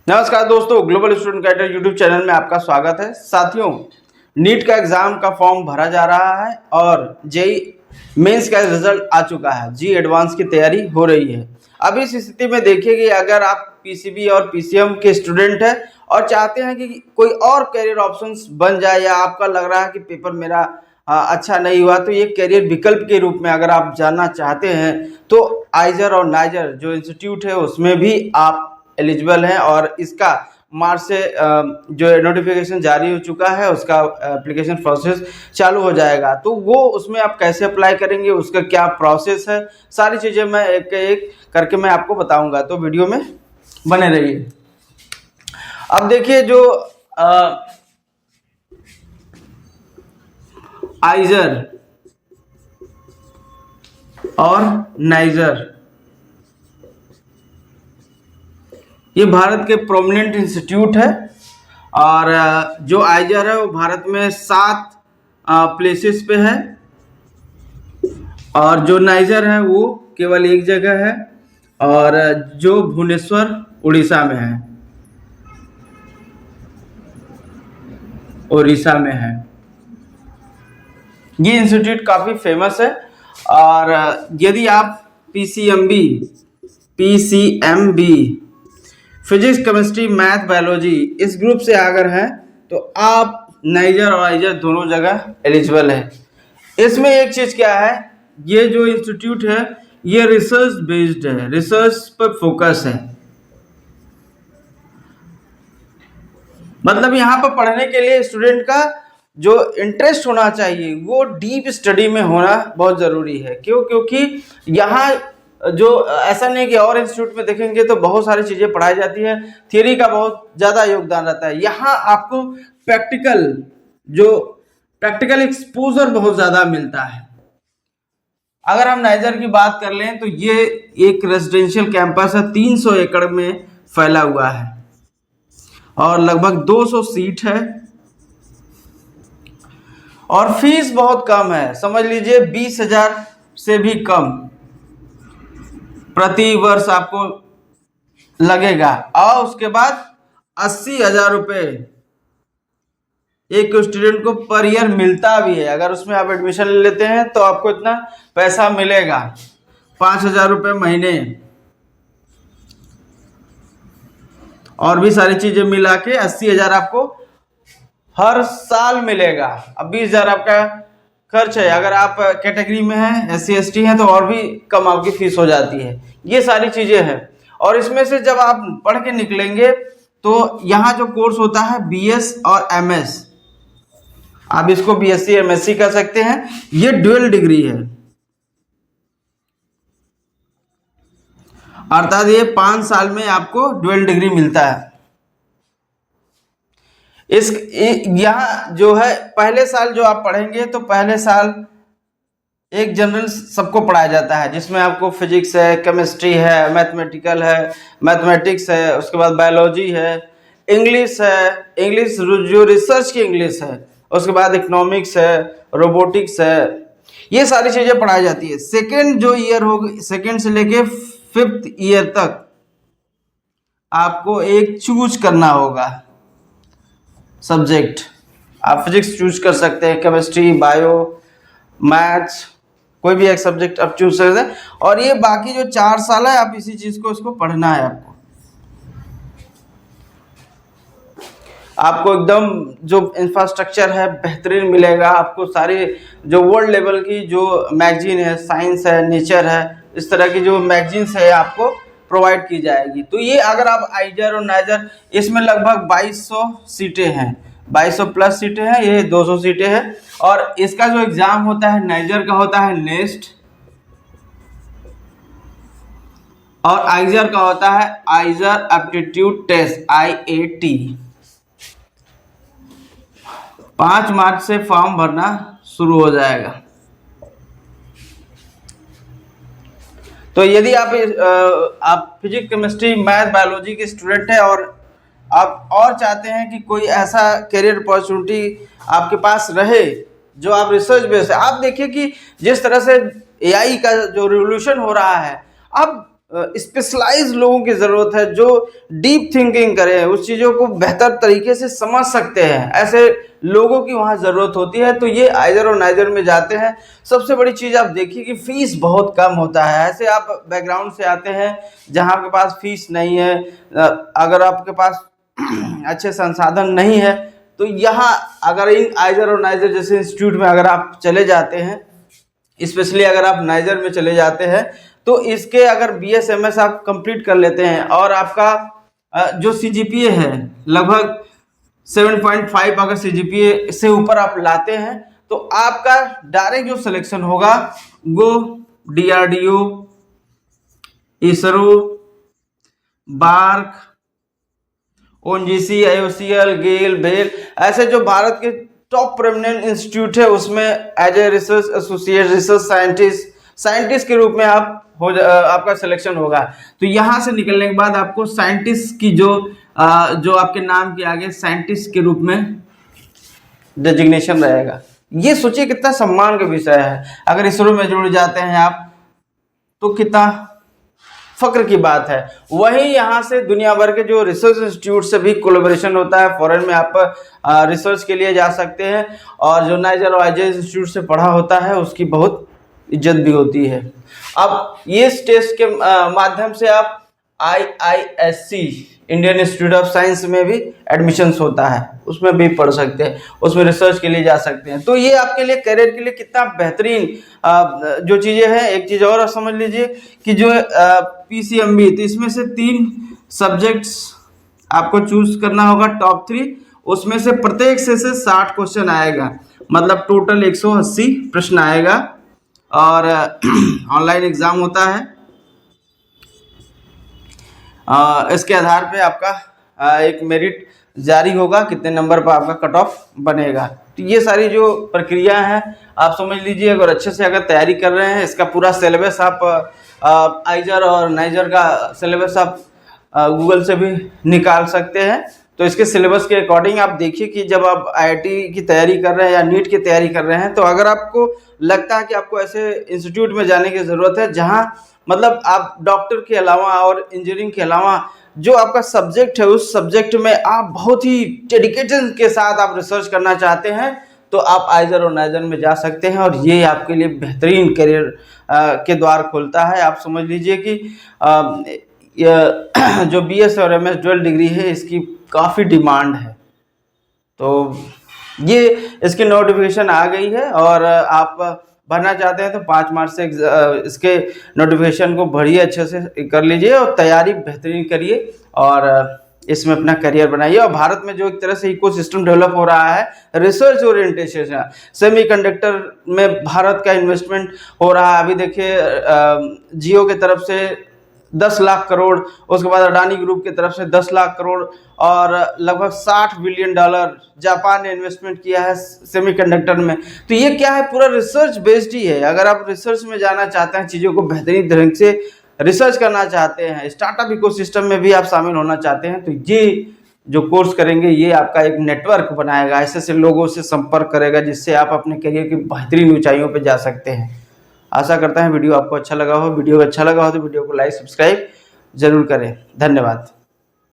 नमस्कार दोस्तों, global student guider YouTube channel में आपका स्वागत है। साथियों, नीट का एग्जाम का फॉर्म भरा जा रहा है और जेई मेंस का रिजल्ट आ चुका है। जी एडवांस की तैयारी हो रही है। अब इस स्थिति में देखिए कि अगर आप पीसीबी और पीसीएम के स्टूडेंट हैं और चाहते हैं कि कोई और करियर ऑप्शंस बन जाए, या आपका लग रहा है कि पेपर मेरा अच्छा नहीं हुआ, तो ये करियर विकल्प के रूप में अगर आप जानना चाहते हैं तो आइजर और नाइजर जो इंस्टीट्यूट है उसमें भी आप एलिजिबल हैं। और इसका मार्च से जो नोटिफिकेशन जारी हो चुका है, उसका एप्लीकेशन प्रोसेस चालू हो जाएगा। तो वो उसमें आप कैसे अप्लाई करेंगे, उसका क्या प्रोसेस है, सारी चीज़ें मैं एक एक करके मैं आपको बताऊंगा, तो वीडियो में बने रहिए। अब देखिए, जो आइजर और नाइजर ये भारत के प्रोमिनेंट इंस्टीट्यूट है। और जो आइजर है वो भारत में 7 प्लेसेस पे है, और जो नाइजर है वो केवल एक जगह है, और जो भुवनेश्वर उड़ीसा में है, उड़ीसा में है। ये इंस्टीट्यूट काफ़ी फेमस है। और यदि आप PCMB physics, chemistry, math, biology इस ग्रुप से अगर हैं तो आप नाइजर और आइजर दोनों जगह एलिजिबल है। इसमें एक चीज़ क्या है, ये जो इंस्टीट्यूट है ये रिसर्च बेस्ड है, रिसर्च पर फोकस है। मतलब यहाँ पर पढ़ने के लिए स्टूडेंट का जो इंटरेस्ट होना चाहिए वो डीप स्टडी में होना बहुत ज़रूरी है। क्यों? क्योंकि यहाँ जो ऐसा नहीं कि और इंस्टीट्यूट में देखेंगे तो बहुत सारी चीज़ें पढ़ाई जाती है, थियरी का बहुत ज़्यादा योगदान रहता है। यहाँ आपको प्रैक्टिकल एक्सपोजर बहुत ज़्यादा मिलता है। अगर हम नाइजर की बात कर लें तो ये एक रेजिडेंशियल कैंपस है, 300 एकड़ में फैला हुआ है और लगभग 200 सीट है, और फीस बहुत कम है। समझ लीजिए 20,000 से भी कम प्रति वर्ष आपको लगेगा। और उसके बाद 80,000 रुपये एक स्टूडेंट को पर ईयर मिलता भी है। अगर उसमें आप एडमिशन ले लेते हैं तो आपको इतना पैसा मिलेगा, 5,000 रुपये महीने, और भी सारी चीजें मिला के 80,000 आपको हर साल मिलेगा। अब 20,000 आपका खर्च है। अगर आप कैटेगरी में हैं, SC ST हैं, तो और भी कम आपकी फीस हो जाती है। ये सारी चीज़ें हैं। और इसमें से जब आप पढ़ के निकलेंगे तो यहाँ जो कोर्स होता है BS और MS, आप इसको BSc MSc कर सकते हैं। ये ड्यूअल डिग्री है, अर्थात ये 5 साल में आपको ड्यूअल डिग्री मिलता है। यहाँ जो है पहले साल जो आप पढ़ेंगे तो पहले साल एक जनरल सबको पढ़ाया जाता है, जिसमें आपको फिजिक्स है, केमिस्ट्री है, मैथमेटिक्स है, उसके बाद बायोलॉजी है, इंग्लिश है, इंग्लिश जो रिसर्च की इंग्लिश है, उसके बाद इकोनॉमिक्स है, रोबोटिक्स है, ये सारी चीज़ें पढ़ाई जाती है। सेकेंड जो ईयर होगी, सेकेंड से लेके 5th ईयर तक आपको एक चूज करना होगा सब्जेक्ट। आप फिजिक्स चूज कर सकते हैं, केमिस्ट्री, बायो, मैथ्स, कोई भी एक सब्जेक्ट आप चूज सकते हैं। और ये बाकी जो 4 साल है आप इसी चीज को इसको पढ़ना है। आपको एकदम जो इंफ्रास्ट्रक्चर है बेहतरीन मिलेगा। आपको सारी जो वर्ल्ड लेवल की जो मैगजीन है, साइंस है, नेचर है, इस तरह की जो मैगजीन्स है आपको प्रोवाइड की जाएगी। तो ये अगर आप आइजर और नाइजर, इसमें लगभग 2200 सीटें हैं, 2200 प्लस सीटें हैं, ये 200 सीटें हैं। और इसका जो एग्जाम होता है नाइजर का होता है नेस्ट, और आइजर का होता है आइजर एप्टीट्यूड टेस्ट IAT। 5 मार्च से फॉर्म भरना शुरू हो जाएगा। तो यदि आप फिजिक्स, केमिस्ट्री, मैथ, बायोलॉजी के स्टूडेंट हैं और आप और चाहते हैं कि कोई ऐसा करियर अपॉर्चुनिटी आपके पास रहे जो आप रिसर्च बेस है। आप देखिए कि जिस तरह से AI का जो रिवोल्यूशन हो रहा है, अब स्पेशलाइज लोगों की ज़रूरत है जो डीप थिंकिंग करें, उस चीज़ों को बेहतर तरीके से समझ सकते हैं, ऐसे लोगों की वहाँ ज़रूरत होती है। तो ये आइजर और नाइजर में जाते हैं। सबसे बड़ी चीज़ आप देखिए कि फ़ीस बहुत कम होता है। ऐसे आप बैकग्राउंड से आते हैं जहाँ आपके पास फ़ीस नहीं है, अगर आपके पास अच्छे संसाधन नहीं है, तो यहाँ अगर इन आइजर और नाइजर जैसे इंस्टीट्यूट में अगर आप चले जाते हैं, स्पेशली अगर आप नाइजर में चले जाते हैं, तो इसके अगर BSMS आप कंप्लीट कर लेते हैं और आपका जो CGPA है लगभग 7.5 अगर CGPA से ऊपर आप लाते हैं, तो आपका डायरेक्ट जो सिलेक्शन होगा वो DRDO, ISRO, BARC, ONGC, IOCL, GAIL, BEL, ऐसे जो भारत के टॉप प्रोमिनेंट इंस्टीट्यूट है उसमें as a research associate, research scientist के रूप में आपका सिलेक्शन होगा। तो यहाँ से निकलने के बाद आपको साइंटिस्ट की जो आपके नाम के आगे साइंटिस्ट के रूप में डेजिग्नेशन रहेगा। ये सोचिए कितना सम्मान का विषय है। अगर इसरो में जुड़ जाते हैं आप तो कितना फक्र की बात है। वहीं यहाँ से दुनिया भर के जो रिसर्च इंस्टीट्यूट से भी कोलैबोरेशन होता है, फॉरेन में आप रिसर्च के लिए जा सकते हैं, और जो नाइजर और आइजर इंस्टीट्यूट से पढ़ा होता है उसकी बहुत इज्जत भी होती है। अब ये टेस्ट के माध्यम से आप IISc Indian institute of science में भी एडमिशन्स होता है, उसमें भी पढ़ सकते हैं, उसमें रिसर्च के लिए जा सकते हैं। तो ये आपके लिए करियर के लिए कितना बेहतरीन जो चीज़ें हैं। एक चीज़ और समझ लीजिए कि जो PCMB, तो इसमें से 3 सब्जेक्ट्स आपको चूज करना होगा टॉप 3, उसमें से प्रत्येक से 60 क्वेश्चन आएगा, मतलब टोटल 180 प्रश्न आएगा, और ऑनलाइन एग्जाम होता है। इसके आधार पे आपका एक मेरिट जारी होगा, कितने नंबर पर आपका कट ऑफ बनेगा। तो ये सारी जो प्रक्रिया है आप समझ लीजिए। अगर अच्छे से अगर तैयारी कर रहे हैं, इसका पूरा सिलेबस आप आइजर और नाइजर का सिलेबस आप गूगल से भी निकाल सकते हैं। तो इसके सिलेबस के अकॉर्डिंग आप देखिए कि जब आप IIT की तैयारी कर रहे हैं या नीट की तैयारी कर रहे हैं, तो अगर आपको लगता है कि आपको ऐसे इंस्टीट्यूट में जाने की ज़रूरत है जहां मतलब आप डॉक्टर के अलावा और इंजीनियरिंग के अलावा जो आपका सब्जेक्ट है उस सब्जेक्ट में आप बहुत ही डेडिकेशन के साथ आप रिसर्च करना चाहते हैं, तो आप आइजर और नाइजर में जा सकते हैं, और ये आपके लिए बेहतरीन करियर के द्वार खोलता है। आप समझ लीजिए कि जो BS और MS डुअल डिग्री है इसकी काफ़ी डिमांड है। तो ये इसकी नोटिफिकेशन आ गई है, और आप भरना चाहते हैं तो 5 मार्च से इसके नोटिफिकेशन को भरिए, अच्छे से कर लीजिए और तैयारी बेहतरीन करिए और इसमें अपना करियर बनाइए। और भारत में जो एक तरह से इकोसिस्टम डेवलप हो रहा है रिसर्च ओरिएंटेशन, सेमीकंडक्टर में भारत का इन्वेस्टमेंट हो रहा है। अभी देखिए जियो की तरफ से 10 लाख करोड़, उसके बाद अडानी ग्रुप की तरफ से 10 लाख करोड़, और लगभग $60 बिलियन जापान ने इन्वेस्टमेंट किया है सेमीकंडक्टर में। तो ये क्या है, पूरा रिसर्च बेस्ड ही है। अगर आप रिसर्च में जाना चाहते हैं, चीज़ों को बेहतरीन ढंग से रिसर्च करना चाहते हैं, स्टार्टअप इकोसिस्टम में भी आप शामिल होना चाहते हैं, तो ये जो कोर्स करेंगे ये आपका एक नेटवर्क बनाएगा, ऐसे लोगों से संपर्क करेगा जिससे आप अपने करियर की बेहतरीन ऊंचाइयों पर जा सकते हैं। आशा करता है वीडियो आपको अच्छा लगा हो। वीडियो अच्छा लगा हो तो वीडियो को लाइक सब्सक्राइब जरूर करें। धन्यवाद।